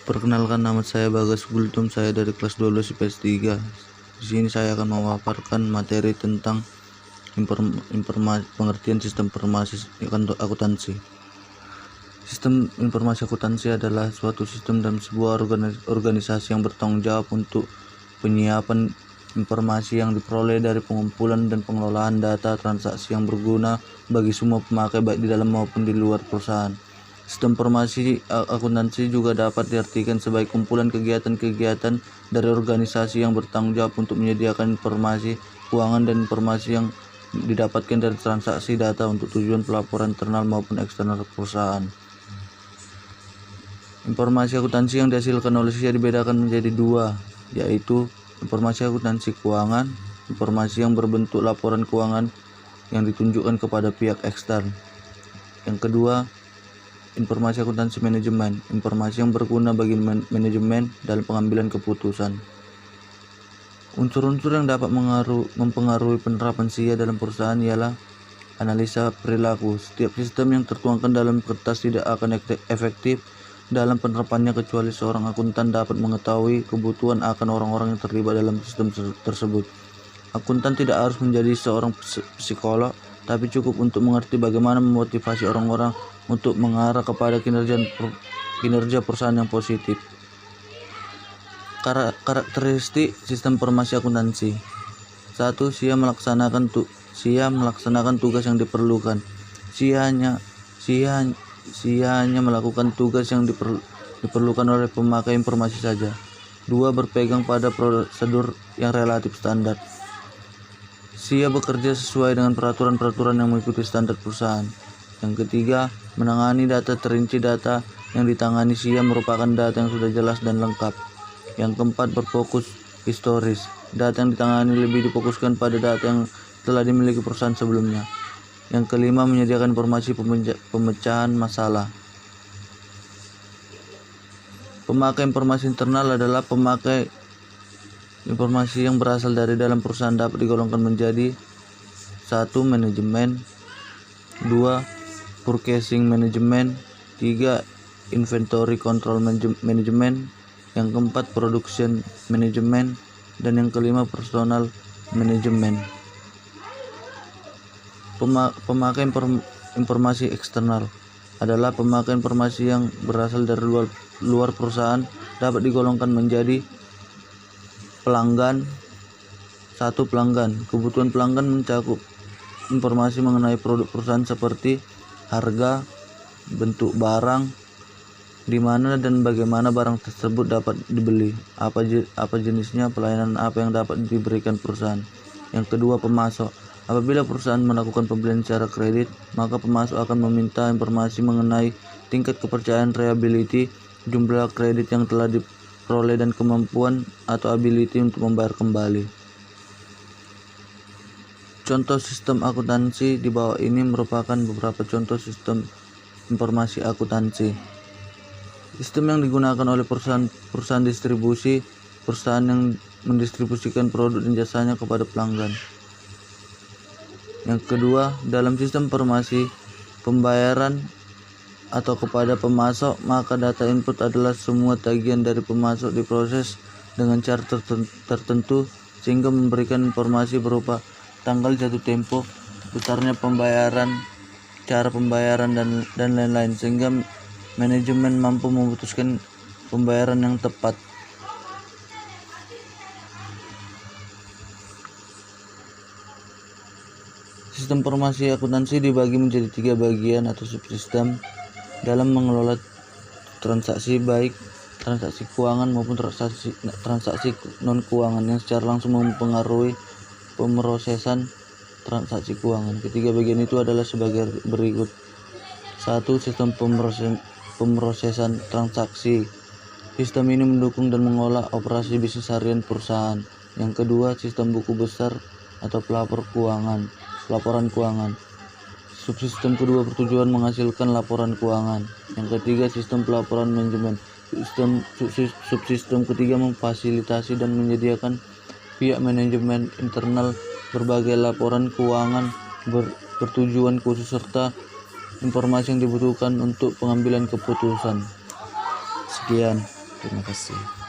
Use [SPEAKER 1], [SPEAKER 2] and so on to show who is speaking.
[SPEAKER 1] Perkenalkan, nama saya Bagas Gultom, saya dari kelas 12 IPS 3. Di sini saya akan memaparkan materi tentang pengertian sistem informasi akuntansi. Sistem informasi akuntansi adalah suatu sistem dalam sebuah organisasi yang bertanggung jawab untuk penyiapan informasi yang diperoleh dari pengumpulan dan pengelolaan data transaksi yang berguna bagi semua pemakai baik di dalam maupun di luar perusahaan. Sistem informasi akuntansi juga dapat diartikan sebagai kumpulan kegiatan-kegiatan dari organisasi yang bertanggung jawab untuk menyediakan informasi keuangan dan informasi yang didapatkan dari transaksi data untuk tujuan pelaporan internal maupun eksternal perusahaan. Informasi akuntansi yang dihasilkan oleh SIA dibedakan menjadi dua, yaitu informasi akuntansi keuangan, informasi yang berbentuk laporan keuangan yang ditunjukkan kepada pihak ekstern. Yang kedua, informasi akuntansi manajemen, informasi yang berguna bagi manajemen dalam pengambilan keputusan. Unsur-unsur yang dapat mempengaruhi penerapan SIA dalam perusahaan ialah analisa perilaku. Setiap sistem yang tertuangkan dalam kertas tidak akan efektif dalam penerapannya kecuali seorang akuntan dapat mengetahui kebutuhan akan orang-orang yang terlibat dalam sistem tersebut. Akuntan tidak harus menjadi seorang psikolog, tapi cukup untuk mengerti bagaimana memotivasi orang-orang untuk mengarah kepada kinerja perusahaan yang positif. Karakteristik sistem informasi akuntansi. 1. SIA melaksanakan tugas yang diperlukan. SIA hanya melakukan tugas yang diperlukan oleh pemakai informasi saja. 2. Berpegang pada prosedur yang relatif standar. SIA bekerja sesuai dengan peraturan-peraturan yang mengikuti standar perusahaan. Yang ketiga, menangani data terinci. Data yang ditangani SIA merupakan data yang sudah jelas dan lengkap. Yang keempat, berfokus historis. Data yang ditangani lebih difokuskan pada data yang telah dimiliki perusahaan sebelumnya. Yang kelima, menyediakan informasi pemecahan masalah. Pemakai informasi internal adalah pemakai informasi yang berasal dari dalam perusahaan, dapat digolongkan menjadi 1. Manajemen, 2. Purchasing Management, 3. Inventory Control Management, yang keempat Production Management, dan yang kelima Personal Management. Pemakai informasi eksternal adalah pemakai informasi yang berasal dari luar perusahaan, dapat digolongkan menjadi pelanggan. 1. Pelanggan. Kebutuhan pelanggan mencakup informasi mengenai produk perusahaan seperti harga, bentuk barang, di mana dan bagaimana barang tersebut dapat dibeli, apa jenisnya, pelayanan apa yang dapat diberikan perusahaan. Yang kedua, pemasok. Apabila perusahaan melakukan pembelian secara kredit, maka pemasok akan meminta informasi mengenai tingkat kepercayaan, reliability, jumlah kredit yang telah diperoleh, dan kemampuan atau ability untuk membayar kembali. Contoh sistem akuntansi di bawah ini merupakan beberapa contoh sistem informasi akuntansi. Sistem yang digunakan oleh perusahaan distribusi, perusahaan yang mendistribusikan produk dan jasanya kepada pelanggan. Yang kedua, dalam sistem informasi pembayaran atau kepada pemasok, maka data input adalah semua tagihan dari pemasok diproses dengan cara tertentu sehingga memberikan informasi berupa tanggal jatuh tempo, besarnya pembayaran, cara pembayaran, dan lain-lain, sehingga manajemen mampu memutuskan pembayaran yang tepat. Sistem informasi akuntansi dibagi menjadi 3 bagian atau subsistem dalam mengelola transaksi, baik transaksi keuangan maupun transaksi non keuangan yang secara langsung mempengaruhi pemrosesan transaksi keuangan. Ketiga bagian itu adalah sebagai berikut. 1. Sistem pemrosesan transaksi. Sistem ini mendukung dan mengolah operasi bisnis harian perusahaan. Yang kedua, sistem buku besar atau laporan keuangan. Subsistem kedua bertujuan menghasilkan laporan keuangan. Yang ketiga, sistem pelaporan manajemen. Subsistem ketiga memfasilitasi dan menyediakan pihak manajemen internal berbagai laporan keuangan bertujuan khusus serta informasi yang dibutuhkan untuk pengambilan keputusan. Sekian.
[SPEAKER 2] Terima kasih.